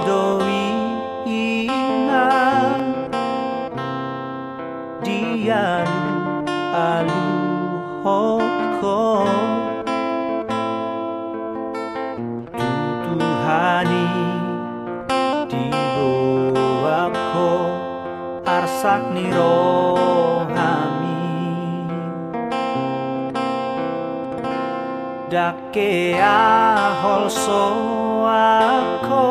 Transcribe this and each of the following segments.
doi inang dianu alu hoko tutuhani dibawako arsak nirohami dake ahol soako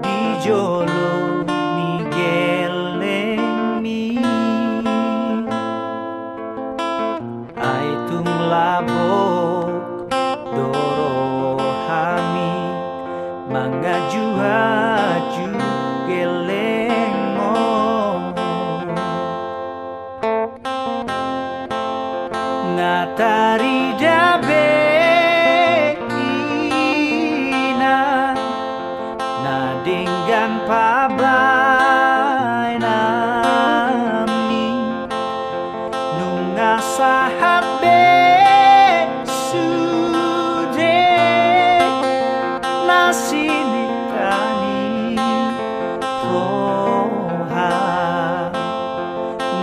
dijolo mi gelemi aitung labok dorohami mangaju-aju gelengo ngatari dabe ina nadinggan pabai nami nunga sahat be sude nasini tani poha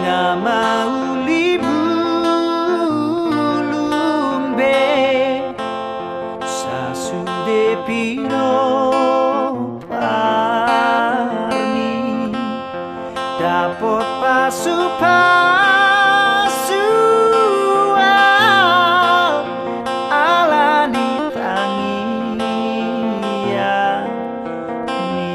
ngamauli sasude piro parmi dapot pasu-pasu alani tangi ya ni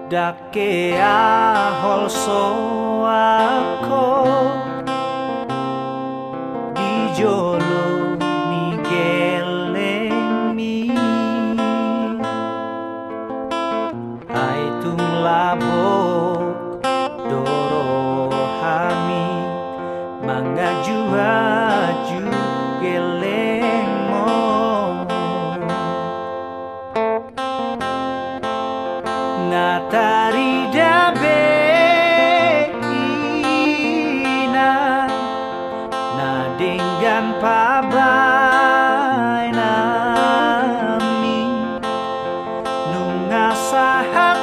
dake ahol soako dijolo mi gelemi aitung labok dorohami mangaju-aju gelengo ngatari dabe ina nadinggan pabai nami nunga sahat